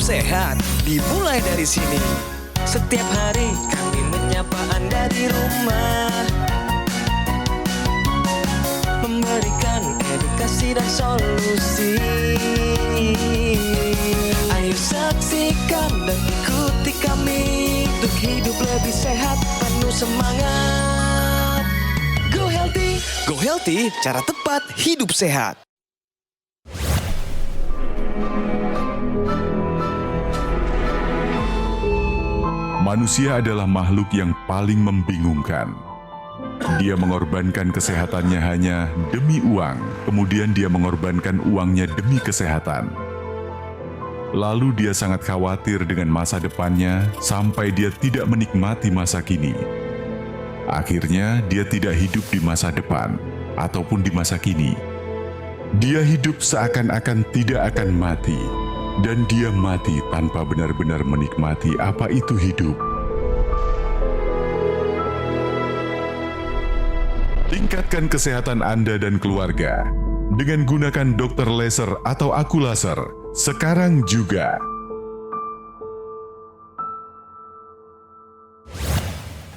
sehat dimulai dari sini. Setiap hari kami menyapa Anda di rumah, memberikan edukasi dan solusi. Ayo saksikan dan ikuti kami untuk hidup lebih sehat, penuh semangat. Go Healthy, cara tepat hidup sehat. Manusia adalah makhluk yang paling membingungkan. Dia mengorbankan kesehatannya hanya demi uang, kemudian dia mengorbankan uangnya demi kesehatan. Lalu dia sangat khawatir dengan masa depannya sampai dia tidak menikmati masa kini. Akhirnya dia tidak hidup di masa depan ataupun di masa kini. Dia hidup seakan-akan tidak akan mati, dan dia mati tanpa benar-benar menikmati apa itu hidup. Tingkatkan kesehatan Anda dan keluarga dengan gunakan Dr. Laser atau Aku Laser sekarang juga.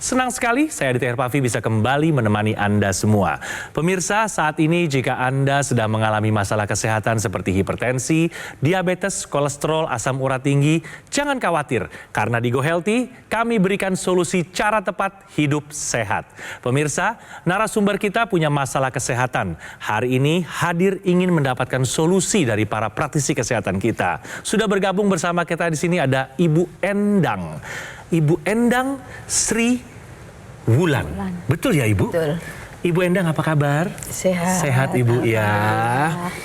Senang sekali saya Aditya Herpavi bisa kembali menemani Anda semua. Pemirsa, saat ini jika Anda sedang mengalami masalah kesehatan seperti hipertensi, diabetes, kolesterol, asam urat tinggi, jangan khawatir. Karena di Go Healthy, kami berikan solusi cara tepat hidup sehat. Pemirsa, narasumber kita punya masalah kesehatan. Hari ini hadir ingin mendapatkan solusi dari para praktisi kesehatan kita. Sudah bergabung bersama kita di sini ada Ibu Endang. Ibu Endang Sri Wulan. Betul ya Ibu? Betul. Ibu Endang apa kabar? Sehat. Sehat Ibu ya.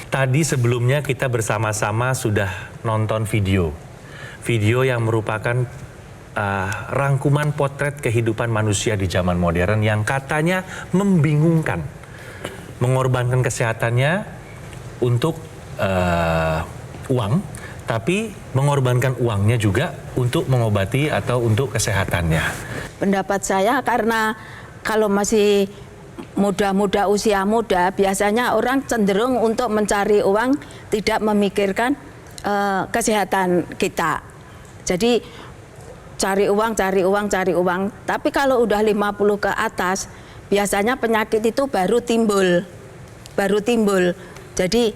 Tadi sebelumnya kita bersama-sama sudah nonton video. Video yang merupakan rangkuman potret kehidupan manusia di zaman modern yang katanya membingungkan. Mengorbankan kesehatannya untuk uang, tapi mengorbankan uangnya juga untuk mengobati atau untuk kesehatannya. Pendapat saya karena kalau masih muda-muda, usia muda, biasanya orang cenderung untuk mencari uang, tidak memikirkan kesehatan kita. Jadi cari uang. Tapi kalau udah 50 ke atas, biasanya penyakit itu baru timbul. Jadi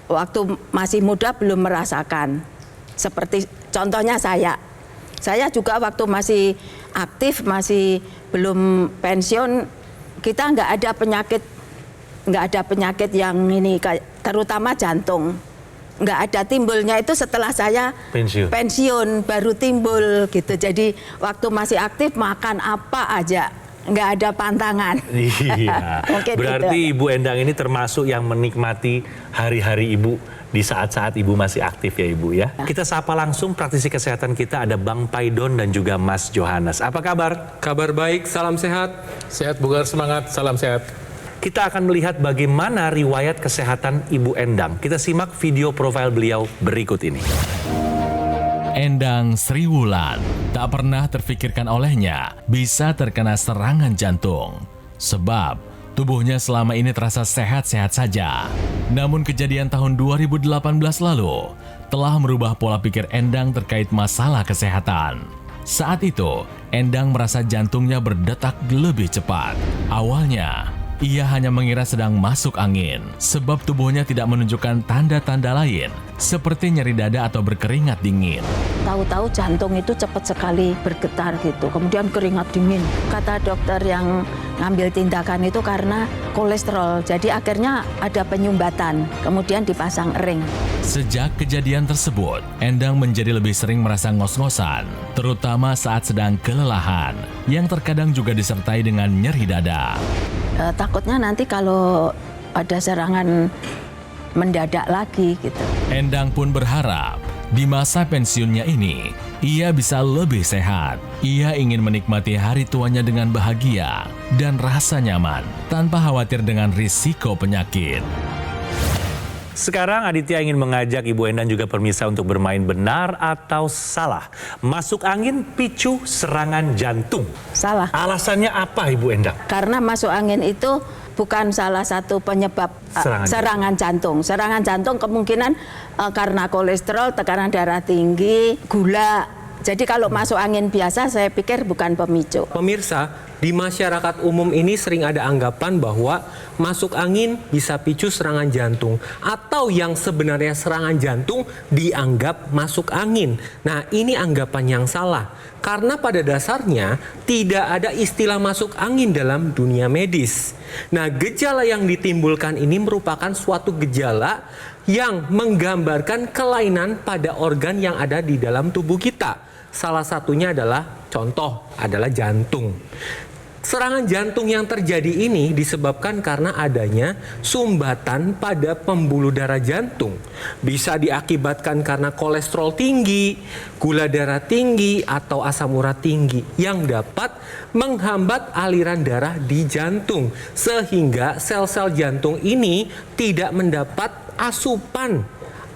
waktu masih muda belum merasakan. Seperti contohnya saya juga waktu masih aktif, masih belum pensiun, kita nggak ada penyakit yang ini, terutama jantung. Nggak ada, timbulnya itu setelah saya pensiun baru timbul gitu. Jadi waktu masih aktif makan apa aja, nggak ada pantangan. Iya. Berarti Ibu Endang ini termasuk yang menikmati hari-hari Ibu di saat-saat Ibu masih aktif ya Ibu ya. Kita sapa langsung praktisi kesehatan kita, ada Bang Paidon dan juga Mas Johannes. Apa kabar? Kabar baik, salam sehat. Sehat bugar semangat, salam sehat. Kita akan melihat bagaimana riwayat kesehatan Ibu Endang. Kita simak video profil beliau berikut ini. Endang Sri Wulan tak pernah terfikirkan olehnya bisa terkena serangan jantung. Sebab tubuhnya selama ini terasa sehat-sehat saja. Namun kejadian tahun 2018 lalu telah merubah pola pikir Endang terkait masalah kesehatan. Saat itu, Endang merasa jantungnya berdetak lebih cepat. Awalnya, ia hanya mengira sedang masuk angin, sebab tubuhnya tidak menunjukkan tanda-tanda lain, seperti nyeri dada atau berkeringat dingin. Tahu-tahu jantung itu cepat sekali bergetar gitu, kemudian keringat dingin. Kata dokter yang ngambil tindakan itu karena kolesterol, jadi akhirnya ada penyumbatan, kemudian dipasang ring. Sejak kejadian tersebut, Endang menjadi lebih sering merasa ngos-ngosan, terutama saat sedang kelelahan, yang terkadang juga disertai dengan nyeri dada. Takutnya nanti kalau ada serangan mendadak lagi gitu. Endang pun berharap di masa pensiunnya ini ia bisa lebih sehat. Ia ingin menikmati hari tuanya dengan bahagia dan rasa nyaman tanpa khawatir dengan risiko penyakit. Sekarang Aditya ingin mengajak Ibu Endang juga permisa untuk bermain benar atau salah. Masuk angin picu serangan jantung. Salah. Alasannya apa Ibu Endang? Karena masuk angin itu bukan salah satu penyebab serangan jantung. Serangan jantung kemungkinan karena kolesterol, tekanan darah tinggi, gula. Jadi kalau masuk angin biasa saya pikir bukan pemicu. Pemirsa, di masyarakat umum ini sering ada anggapan bahwa masuk angin bisa picu serangan jantung. Atau yang sebenarnya serangan jantung dianggap masuk angin. Nah, ini anggapan yang salah. Karena pada dasarnya tidak ada istilah masuk angin dalam dunia medis. Nah, gejala yang ditimbulkan ini merupakan suatu gejala yang menggambarkan kelainan pada organ yang ada di dalam tubuh kita. Salah satunya adalah jantung. Serangan jantung yang terjadi ini disebabkan karena adanya sumbatan pada pembuluh darah jantung. Bisa diakibatkan karena kolesterol tinggi, gula darah tinggi, atau asam urat tinggi yang dapat menghambat aliran darah di jantung. Sehingga sel-sel jantung ini tidak mendapat asupan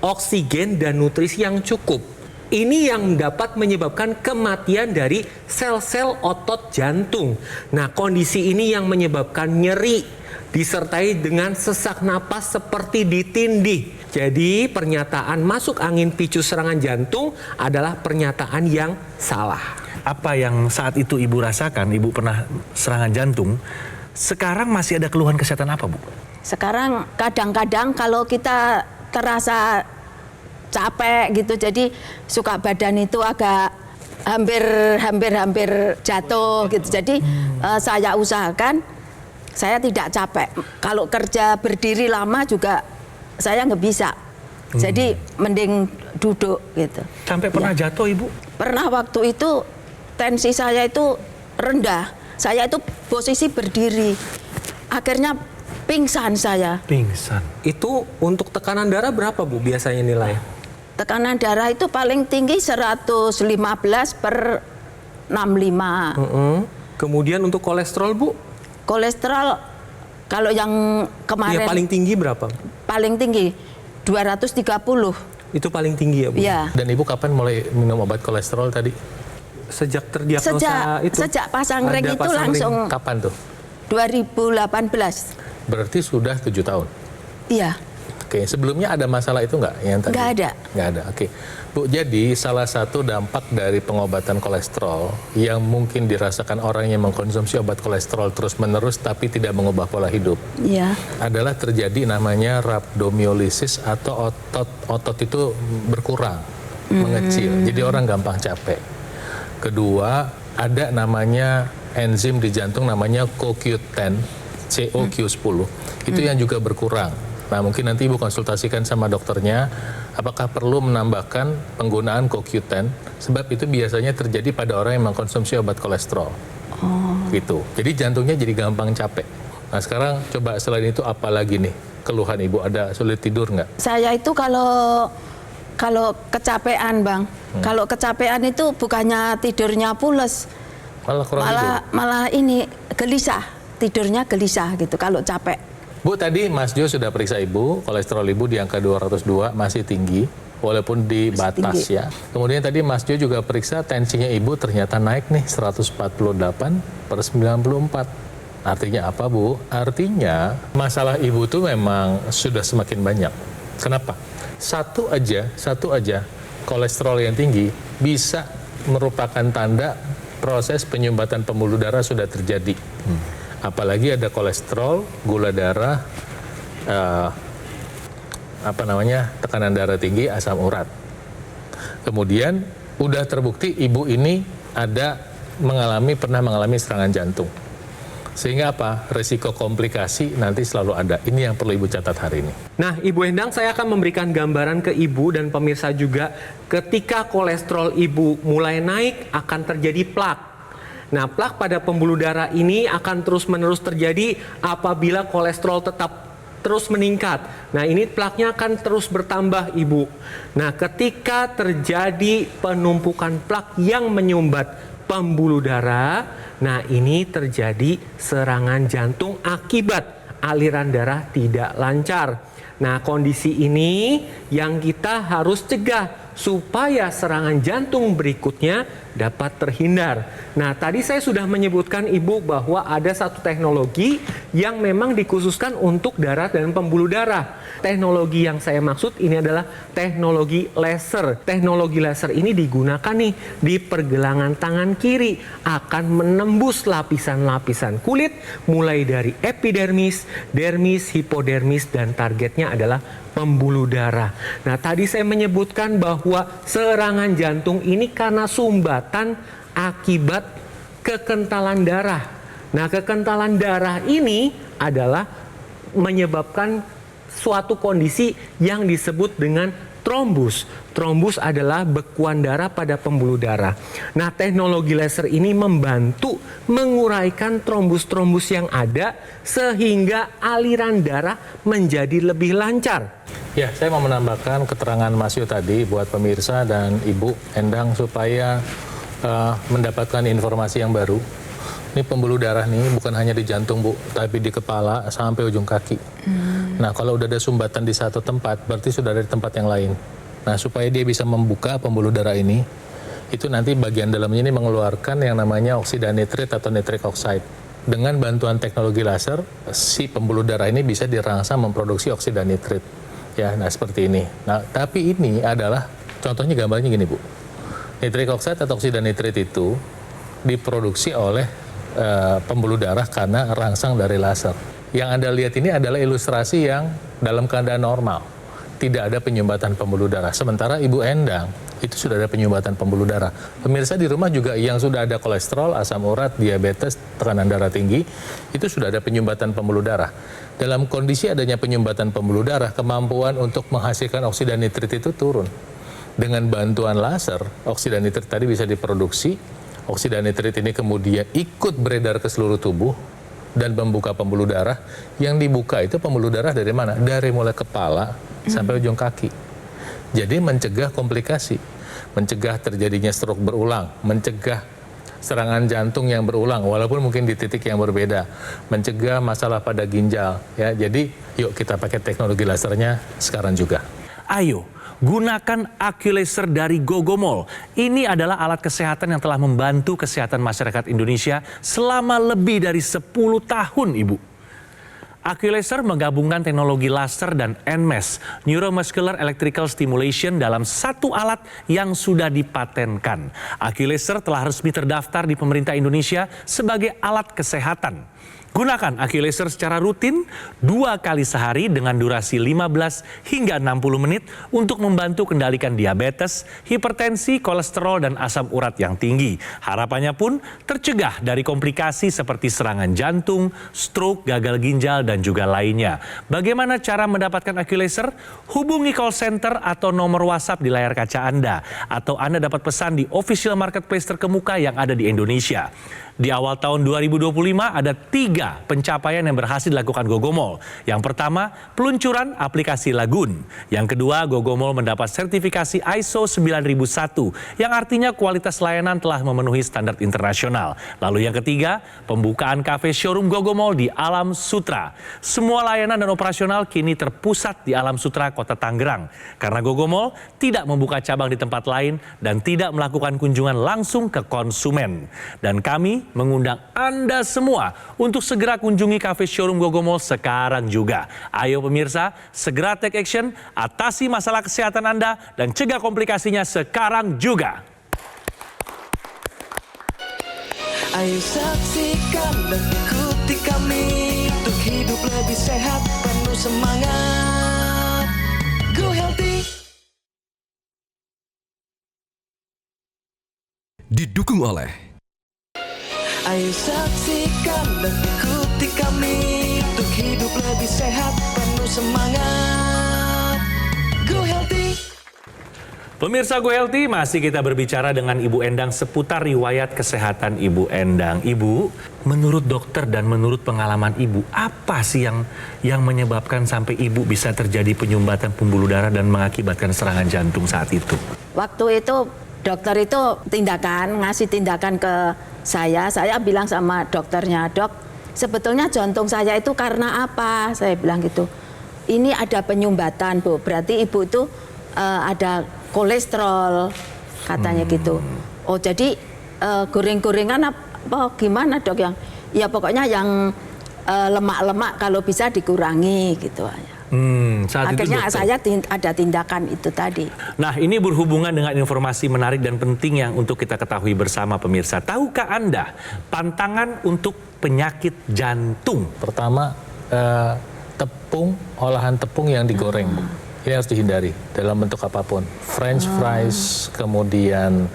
oksigen dan nutrisi yang cukup. Ini yang dapat menyebabkan kematian dari sel-sel otot jantung. Nah, kondisi ini yang menyebabkan nyeri disertai dengan sesak napas seperti ditindih. Jadi, pernyataan masuk angin picu serangan jantung adalah pernyataan yang salah. Apa yang saat itu Ibu rasakan, Ibu pernah serangan jantung, sekarang masih ada keluhan kesehatan apa, Bu? Sekarang kadang-kadang kalau kita terasa capek gitu, jadi suka badan itu agak hampir jatuh gitu. Jadi saya usahakan saya tidak capek. Kalau kerja berdiri lama juga saya nggak bisa. Jadi mending duduk gitu. Sampai pernah jatuh, Ibu? Pernah, waktu itu tensi saya itu rendah. Saya itu posisi berdiri. Akhirnya pingsan saya. Pingsan. Itu untuk tekanan darah berapa, Bu, biasanya nilai? Tekanan darah itu paling tinggi 115/65. Kemudian untuk kolesterol, Bu? Kolesterol kalau yang kemarin Ya, paling tinggi berapa? paling tinggi 230. Itu paling tinggi ya, Bu? Iya. Dan Ibu kapan mulai minum obat kolesterol tadi? Sejak terdiagnosa Sejak pasang Ada ring itu pasang ring. langsung Kapan tuh? 2018. Berarti sudah 7 tahun. Iya. Oke, sebelumnya ada masalah itu nggak yang tadi? Nggak ada. Nggak ada, oke. Bu, jadi salah satu dampak dari pengobatan kolesterol yang mungkin dirasakan orang yang mengkonsumsi obat kolesterol terus-menerus tapi tidak mengubah pola hidup Iya. adalah terjadi namanya rhabdomyolysis atau otot itu berkurang, mengecil. Jadi orang gampang capek. Kedua, ada namanya enzim di jantung namanya CoQ10, CoQ10. Itu yang juga berkurang. Nah, mungkin nanti Ibu konsultasikan sama dokternya apakah perlu menambahkan penggunaan CoQ10, sebab itu biasanya terjadi pada orang yang mengkonsumsi obat kolesterol. Gitu. Jadi jantungnya jadi gampang capek. Nah, sekarang coba selain itu apa lagi nih keluhan Ibu? Ada sulit tidur nggak? Saya itu kalau kecapean, Bang. Kalau kecapean itu bukannya tidurnya pules, Malah kurang tidur. malah ini gelisah. Tidurnya gelisah gitu kalau capek. Bu, tadi Mas Jo sudah periksa Ibu, kolesterol Ibu di angka 202 masih tinggi, walaupun di batas tinggi. ya. Kemudian tadi Mas Jo juga periksa tensinya Ibu ternyata naik nih 148/94. Artinya apa, Bu? Artinya masalah Ibu tuh memang sudah semakin banyak. Kenapa? Satu aja kolesterol yang tinggi bisa merupakan tanda proses penyumbatan pembuluh darah sudah terjadi. Apalagi ada kolesterol, gula darah, tekanan darah tinggi, asam urat. Kemudian udah terbukti Ibu ini pernah mengalami serangan jantung. Sehingga apa? Risiko komplikasi nanti selalu ada. Ini yang perlu Ibu catat hari ini. Nah, Ibu Endang, saya akan memberikan gambaran ke Ibu dan pemirsa juga. Ketika kolesterol Ibu mulai naik, akan terjadi plak. Nah, plak pada pembuluh darah ini akan terus-menerus terjadi apabila kolesterol tetap terus meningkat. Nah, ini plaknya akan terus bertambah, Ibu. Nah, ketika terjadi penumpukan plak yang menyumbat pembuluh darah, nah ini terjadi serangan jantung akibat aliran darah tidak lancar. Nah, kondisi ini yang kita harus cegah supaya serangan jantung berikutnya dapat terhindar. Nah, tadi saya sudah menyebutkan Ibu bahwa ada satu teknologi yang memang dikhususkan untuk darah dan pembuluh darah. Teknologi yang saya maksud ini adalah teknologi laser. Teknologi laser ini digunakan nih di pergelangan tangan kiri, akan menembus lapisan-lapisan kulit mulai dari epidermis, dermis, hipodermis, dan targetnya adalah pembuluh darah. Nah, tadi saya menyebutkan bahwa serangan jantung ini karena sumbatan akibat kekentalan darah. Nah, kekentalan darah ini adalah menyebabkan suatu kondisi yang disebut dengan trombus. Trombus adalah bekuan darah pada pembuluh darah. Nah, teknologi laser ini membantu menguraikan trombus-trombus yang ada sehingga aliran darah menjadi lebih lancar. Ya, saya mau menambahkan keterangan Mas Yu tadi buat pemirsa dan Ibu Endang supaya mendapatkan informasi yang baru. Ini pembuluh darah nih bukan hanya di jantung, Bu, tapi di kepala sampai ujung kaki. Nah, kalau udah ada sumbatan di satu tempat, berarti sudah ada di tempat yang lain. Nah, supaya dia bisa membuka pembuluh darah ini, itu nanti bagian dalamnya ini mengeluarkan yang namanya oksida nitrit atau nitric oxide. Dengan bantuan teknologi laser, si pembuluh darah ini bisa dirangsang memproduksi oksida nitrit. Ya, nah seperti ini. Nah, tapi ini adalah, contohnya gambarnya gini, Bu. Nitric oxide atau oksida nitrit itu diproduksi oleh pembuluh darah karena rangsang dari laser. Yang Anda lihat ini adalah ilustrasi yang dalam keadaan normal. Tidak ada penyumbatan pembuluh darah. Sementara Ibu Endang itu sudah ada penyumbatan pembuluh darah. Pemirsa di rumah juga yang sudah ada kolesterol, asam urat, diabetes, tekanan darah tinggi, itu sudah ada penyumbatan pembuluh darah. Dalam kondisi adanya penyumbatan pembuluh darah, kemampuan untuk menghasilkan oksida nitrit itu turun. Dengan bantuan laser, oksida nitrit tadi bisa diproduksi. Oksida nitrit ini kemudian ikut beredar ke seluruh tubuh dan membuka pembuluh darah. Yang dibuka itu pembuluh darah dari mana? Dari mulai kepala sampai ujung kaki. Jadi mencegah komplikasi, mencegah terjadinya stroke berulang, mencegah serangan jantung yang berulang walaupun mungkin di titik yang berbeda, mencegah masalah pada ginjal. Ya, jadi yuk kita pakai teknologi lasernya sekarang juga. Ayo, gunakan AccuLaser dari Gogomol. Ini adalah alat kesehatan yang telah membantu kesehatan masyarakat Indonesia selama lebih dari 10 tahun, Ibu. AccuLaser menggabungkan teknologi laser dan NMES, Neuromuscular Electrical Stimulation, dalam satu alat yang sudah dipatenkan. AccuLaser telah resmi terdaftar di pemerintah Indonesia sebagai alat kesehatan. Gunakan AccuLaser secara rutin 2 kali sehari dengan durasi 15 hingga 60 menit untuk membantu kendalikan diabetes, hipertensi, kolesterol, dan asam urat yang tinggi. Harapannya pun tercegah dari komplikasi seperti serangan jantung, stroke, gagal ginjal, dan juga lainnya. Bagaimana cara mendapatkan AccuLaser? Hubungi call center atau nomor WhatsApp di layar kaca Anda. Atau Anda dapat pesan di official marketplace terkemuka yang ada di Indonesia. Di awal tahun 2025 ada 3 pencapaian yang berhasil dilakukan Gogomol. Yang pertama, peluncuran aplikasi Lagun. Yang kedua, Gogomol mendapat sertifikasi ISO 9001 yang artinya kualitas layanan telah memenuhi standar internasional. Lalu yang ketiga, pembukaan kafe showroom Gogomol di Alam Sutra. Semua layanan dan operasional kini terpusat di Alam Sutra, Kota Tangerang. Karena Gogomol tidak membuka cabang di tempat lain dan tidak melakukan kunjungan langsung ke konsumen. Dan kami mengundang Anda semua untuk segera kunjungi kafe showroom Gogomol sekarang juga. Ayo pemirsa, segera take action, atasi masalah kesehatan Anda dan cegah komplikasinya sekarang juga. Ayo saksikan dan ikuti kami untuk hidup lebih sehat, penuh semangat. Go Healthy. Didukung oleh Ayo saksikan dan ikuti kami untuk hidup lebih sehat, penuh semangat. Go Healthy. Pemirsa Go Healthy, masih kita berbicara dengan Ibu Endang seputar riwayat kesehatan Ibu Endang. Ibu, menurut dokter dan menurut pengalaman Ibu, apa sih yang menyebabkan sampai Ibu bisa terjadi penyumbatan pembuluh darah dan mengakibatkan serangan jantung saat itu? Waktu itu dokter itu ngasih tindakan ke saya bilang sama dokternya, "Dok, sebetulnya jantung saya itu karena apa?" Saya bilang gitu. "Ini ada penyumbatan, Bu. Berarti Ibu itu ada kolesterol katanya gitu. Oh jadi goreng-gorengan apa gimana dok yang ya pokoknya yang lemak-lemak kalau bisa dikurangi gitu aja. Saat Akhirnya itu saya ada tindakan itu tadi. Nah, ini berhubungan dengan informasi menarik dan penting yang untuk kita ketahui bersama pemirsa. Tahukah Anda pantangan untuk penyakit jantung? Pertama, tepung, olahan tepung yang digoreng, Bu. Ini harus dihindari dalam bentuk apapun. French fries, kemudian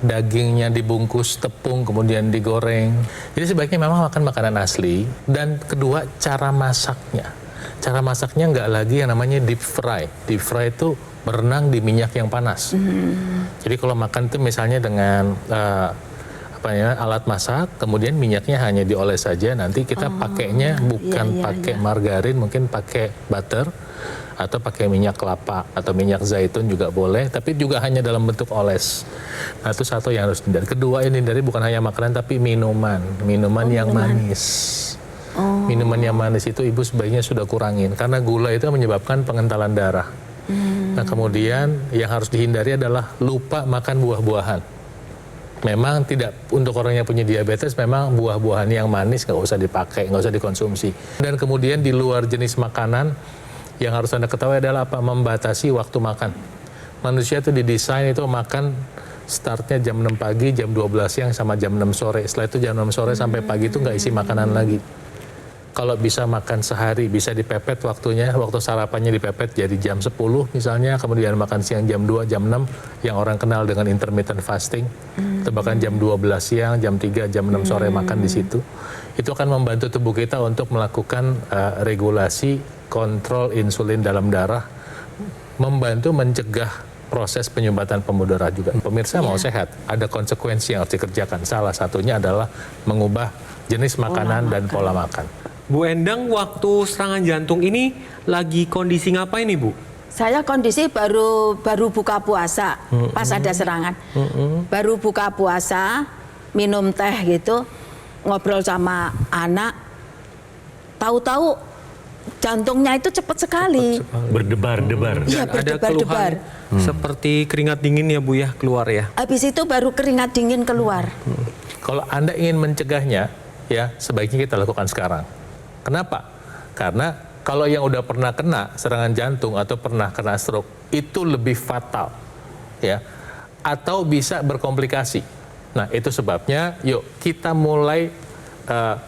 dagingnya dibungkus tepung, kemudian digoreng. Jadi sebaiknya memang makan makanan asli. Dan kedua, cara masaknya. Cara masaknya nggak lagi yang namanya deep fry. Deep fry itu berenang di minyak yang panas. Jadi kalau makan itu misalnya dengan alat masak, kemudian minyaknya hanya dioles saja. Nanti kita pakainya bukan pakai margarin, mungkin pakai butter atau pakai minyak kelapa atau minyak zaitun juga boleh, tapi juga hanya dalam bentuk oles. Nah itu satu yang harus dihindari. Kedua ini dari bukan hanya makanan tapi minuman yang manis. Minuman yang manis itu ibu sebaiknya sudah kurangin karena gula itu menyebabkan pengentalan darah. Nah kemudian yang harus dihindari adalah lupa makan buah-buahan. Memang tidak untuk orang yang punya diabetes, memang buah-buahan yang manis nggak usah dipakai, nggak usah dikonsumsi. Dan kemudian di luar jenis makanan yang harus Anda ketahui adalah apa? Membatasi waktu makan. Manusia itu didesain itu makan startnya jam 6 pagi, jam 12 siang sama jam 6 sore. Setelah itu jam 6 sore sampai pagi itu nggak isi makanan lagi. Kalau bisa makan sehari, bisa dipepet waktunya, waktu sarapannya dipepet jadi jam 10 misalnya, kemudian makan siang jam 2, jam 6, yang orang kenal dengan intermittent fasting, atau bahkan jam 12 siang, jam 3, jam 6 sore makan di situ. Itu akan membantu tubuh kita untuk melakukan regulasi kontrol insulin dalam darah, membantu mencegah proses penyumbatan pembuluh darah juga. Pemirsa mau sehat, ada konsekuensi yang harus dikerjakan. Salah satunya adalah mengubah jenis makanan dan pola makan. Bu Endang, waktu serangan jantung ini lagi kondisi ngapain nih Bu? Saya kondisi baru buka puasa pas ada serangan. Baru buka puasa, minum teh gitu, ngobrol sama anak. Tahu-tahu jantungnya itu cepat sekali. Berdebar-debar. Iya, Ada keluhan seperti keringat dingin ya Bu ya keluar ya? Habis itu baru keringat dingin keluar. Kalau Anda ingin mencegahnya, ya sebaiknya kita lakukan sekarang. Kenapa? Karena kalau yang udah pernah kena serangan jantung atau pernah kena stroke itu lebih fatal, ya, atau bisa berkomplikasi. Nah itu sebabnya, yuk kita mulai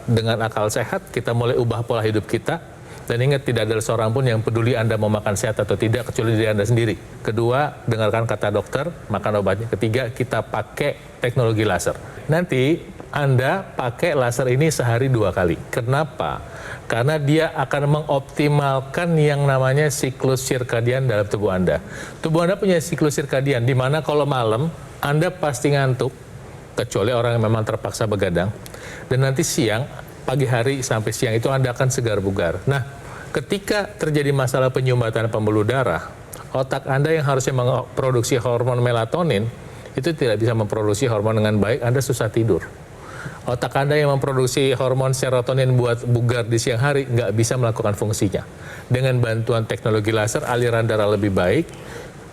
dengan akal sehat, kita mulai ubah pola hidup kita. Dan ingat, tidak ada seorang pun yang peduli Anda mau makan sehat atau tidak kecuali diri Anda sendiri. Kedua, dengarkan kata dokter, makan obatnya. Ketiga, kita pakai teknologi laser. Nanti Anda pakai laser ini sehari 2 kali. Kenapa? Karena dia akan mengoptimalkan yang namanya siklus sirkadian dalam tubuh Anda. Tubuh Anda punya siklus sirkadian, di mana kalau malam Anda pasti ngantuk, kecuali orang yang memang terpaksa begadang. Dan nanti siang, pagi hari sampai siang itu Anda akan segar bugar. Nah, ketika terjadi masalah penyumbatan pembuluh darah, otak Anda yang harusnya memproduksi hormon melatonin, itu tidak bisa memproduksi hormon dengan baik, Anda susah tidur. Otak Anda yang memproduksi hormon serotonin buat bugar di siang hari, nggak bisa melakukan fungsinya. Dengan bantuan teknologi laser, aliran darah lebih baik,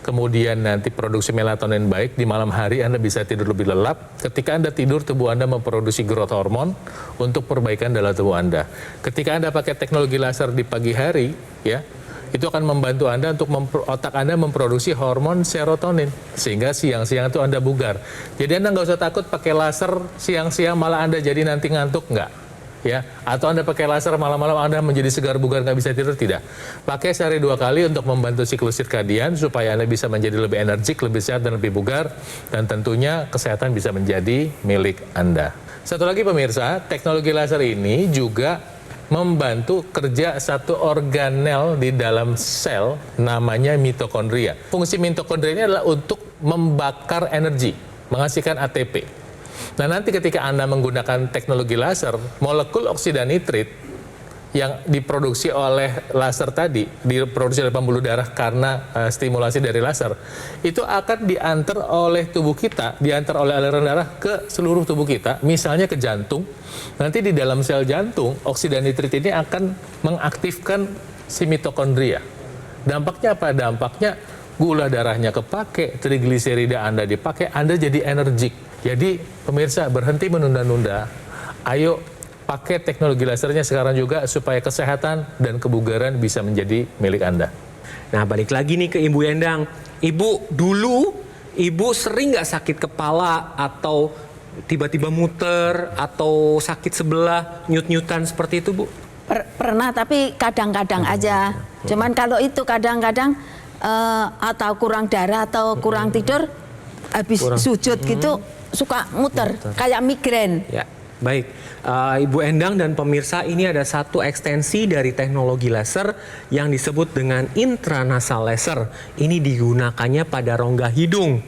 kemudian nanti produksi melatonin baik, di malam hari Anda bisa tidur lebih lelap. Ketika Anda tidur, tubuh Anda memproduksi growth hormone untuk perbaikan dalam tubuh Anda. Ketika Anda pakai teknologi laser di pagi hari, ya, itu akan membantu Anda untuk otak Anda memproduksi hormon serotonin, sehingga siang-siang itu Anda bugar. Jadi Anda nggak usah takut pakai laser siang-siang malah Anda jadi nanti ngantuk, nggak. Ya, atau Anda pakai laser malam-malam Anda menjadi segar bugar nggak bisa tidur, tidak. Pakai sehari 2 kali untuk membantu siklus sirkadian supaya Anda bisa menjadi lebih energik, lebih sehat dan lebih bugar, dan tentunya kesehatan bisa menjadi milik Anda. Satu lagi pemirsa, teknologi laser ini juga membantu kerja satu organel di dalam sel namanya mitokondria. Fungsi mitokondria ini adalah untuk membakar energi, menghasilkan ATP. Nah nanti ketika Anda menggunakan teknologi laser, molekul oksida nitrit yang diproduksi oleh laser tadi, diproduksi oleh pembuluh darah karena stimulasi dari laser, itu akan diantar oleh tubuh kita, diantar oleh aliran darah ke seluruh tubuh kita, misalnya ke jantung. Nanti di dalam sel jantung, oksida nitrit ini akan mengaktifkan si mitokondria. Dampaknya apa? Dampaknya gula darahnya kepake, trigliserida Anda dipakai, Anda jadi energik. Jadi pemirsa berhenti menunda-nunda. Ayo pakai teknologi lasernya sekarang juga supaya kesehatan dan kebugaran bisa menjadi milik Anda. Nah, balik lagi nih ke Ibu Endang. Ibu, dulu Ibu sering nggak sakit kepala atau tiba-tiba muter atau sakit sebelah, nyut-nyutan seperti itu, Bu? Pernah, tapi kadang-kadang aja. Cuman kalau itu kadang-kadang atau kurang darah atau kurang tidur, habis sujud gitu suka muter, kayak migrain. Ya, baik. Ibu Endang dan pemirsa, ini ada satu ekstensi dari teknologi laser yang disebut dengan intranasal laser. Ini digunakannya pada rongga hidung.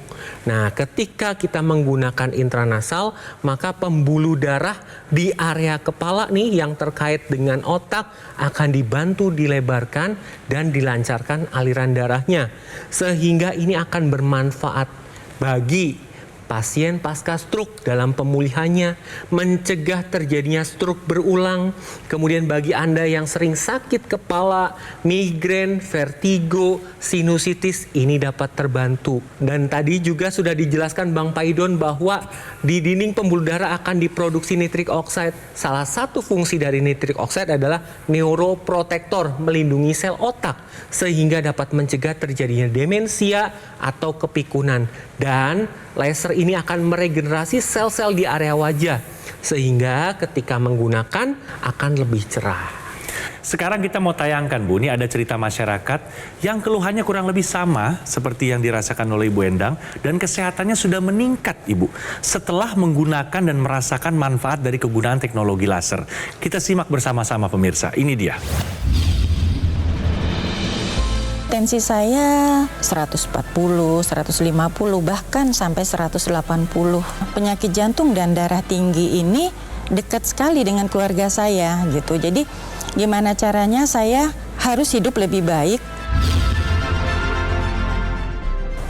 Nah, ketika kita menggunakan intranasal, maka pembuluh darah di area kepala nih yang terkait dengan otak akan dibantu dilebarkan dan dilancarkan aliran darahnya. Sehingga ini akan bermanfaat bagi pasien pasca stroke dalam pemulihannya, mencegah terjadinya stroke berulang. Kemudian bagi Anda yang sering sakit kepala, migrain, vertigo, sinusitis, ini dapat terbantu. Dan tadi juga sudah dijelaskan Bang Paidon bahwa di dinding pembuluh darah akan diproduksi nitric oxide. Salah satu fungsi dari nitric oxide adalah neuroprotektor, melindungi sel otak sehingga dapat mencegah terjadinya demensia atau kepikunan. Dan laser ini akan meregenerasi sel-sel di area wajah sehingga ketika menggunakan akan lebih cerah. Sekarang kita mau tayangkan, Bu, ini ada cerita masyarakat yang keluhannya kurang lebih sama seperti yang dirasakan oleh Ibu Endang dan kesehatannya sudah meningkat, Ibu, setelah menggunakan dan merasakan manfaat dari kegunaan teknologi laser. Kita simak bersama-sama pemirsa, ini dia. Tensi saya 140, 150, bahkan sampai 180. Penyakit jantung dan darah tinggi ini dekat sekali dengan keluarga saya gitu. Jadi gimana caranya saya harus hidup lebih baik.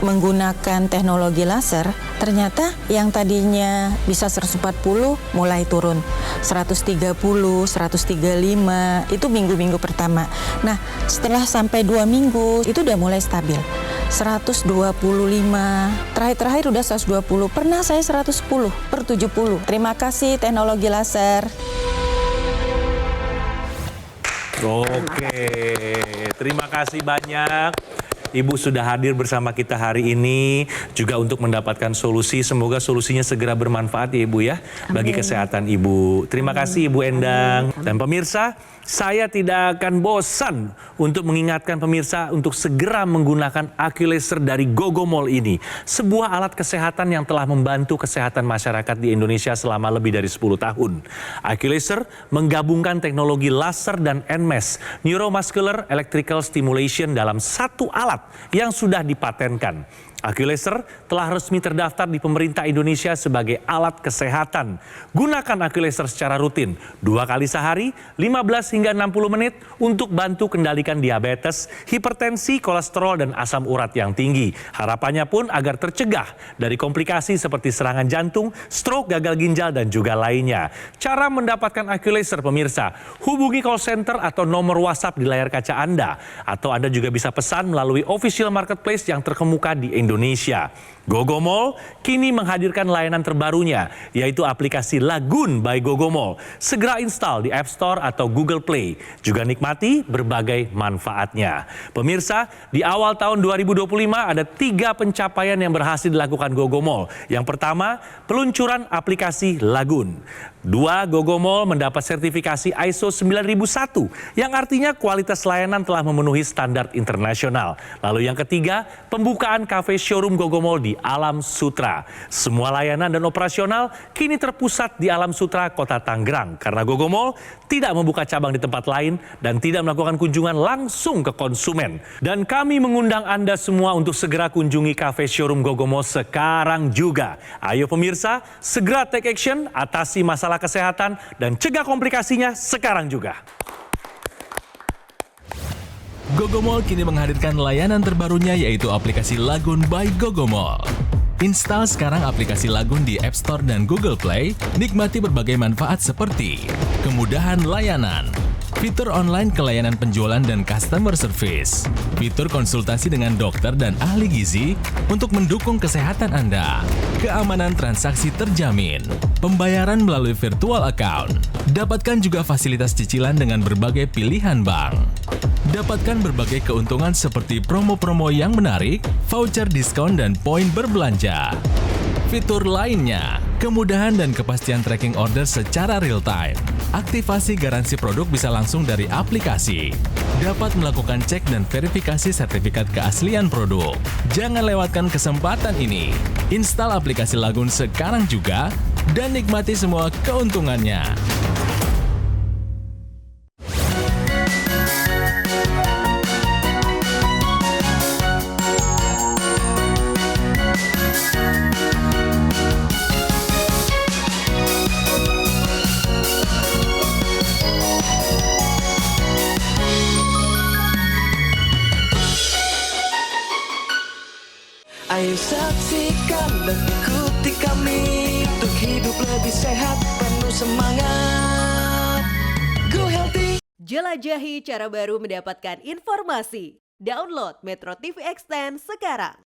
Menggunakan teknologi laser, ternyata yang tadinya bisa 140 mulai turun 130, 135, itu minggu-minggu pertama. Nah, setelah sampai 2 minggu itu udah mulai stabil 125, terakhir udah 120, pernah saya 110/70. Terima kasih teknologi laser. Oke, terima kasih banyak. Ibu sudah hadir bersama kita hari ini juga untuk mendapatkan solusi. Semoga solusinya segera bermanfaat ya Ibu ya. Bagi kesehatan Ibu. Terima kasih Ibu Endang. Dan pemirsa, saya tidak akan bosan untuk mengingatkan pemirsa untuk segera menggunakan AccuLaser dari Gogomall ini. Sebuah alat kesehatan yang telah membantu kesehatan masyarakat di Indonesia selama lebih dari 10 tahun. AccuLaser menggabungkan teknologi laser dan NMES, Neuromuscular Electrical Stimulation, dalam satu alat yang sudah dipatenkan. AccuLaser telah resmi terdaftar di pemerintah Indonesia sebagai alat kesehatan. Gunakan AccuLaser secara rutin, 2 kali sehari, 15 hingga 60 menit untuk bantu kendalikan diabetes, hipertensi, kolesterol, dan asam urat yang tinggi. Harapannya pun agar tercegah dari komplikasi seperti serangan jantung, stroke, gagal ginjal, dan juga lainnya. Cara mendapatkan AccuLaser pemirsa, hubungi call center atau nomor WhatsApp di layar kaca Anda. Atau Anda juga bisa pesan melalui official marketplace yang terkemuka di Indonesia. Gogomall kini menghadirkan layanan terbarunya, yaitu aplikasi Lagoon by Gogomall. Segera install di App Store atau Google Play. Juga nikmati berbagai manfaatnya. Pemirsa, di awal tahun 2025 ada 3 pencapaian yang berhasil dilakukan Gogomall. Yang pertama, peluncuran aplikasi Lagoon. 2, Gogomall mendapat sertifikasi ISO 9001, yang artinya kualitas layanan telah memenuhi standar internasional. Lalu yang ketiga, pembukaan kafe showroom Gogomall di Alam Sutra. Semua layanan dan operasional kini terpusat di Alam Sutra, Kota Tangerang, karena Gogomall tidak membuka cabang di tempat lain dan tidak melakukan kunjungan langsung ke konsumen. Dan kami mengundang Anda semua untuk segera kunjungi kafe showroom Gogomall sekarang juga. Ayo pemirsa, segera take action, atasi masalah kesehatan dan cegah komplikasinya sekarang juga. Gogomall kini menghadirkan layanan terbarunya, yaitu aplikasi Lagoon by Gogomall. Install sekarang aplikasi Lagoon di App Store dan Google Play, nikmati berbagai manfaat seperti kemudahan layanan, fitur online kelayanan penjualan dan customer service, fitur konsultasi dengan dokter dan ahli gizi untuk mendukung kesehatan Anda, keamanan transaksi terjamin, pembayaran melalui virtual account, dapatkan juga fasilitas cicilan dengan berbagai pilihan bank. Dapatkan berbagai keuntungan seperti promo-promo yang menarik, voucher diskon dan poin berbelanja. Fitur lainnya, kemudahan dan kepastian tracking order secara real-time. Aktivasi garansi produk bisa langsung dari aplikasi. Dapat melakukan cek dan verifikasi sertifikat keaslian produk. Jangan lewatkan kesempatan ini. Install aplikasi Lagun sekarang juga dan nikmati semua keuntungannya. Ayo saksikan dan ikuti kami untuk hidup lebih sehat, penuh semangat. Go Healthy. Jelajahi cara baru mendapatkan informasi. Download Metro TV Extend sekarang.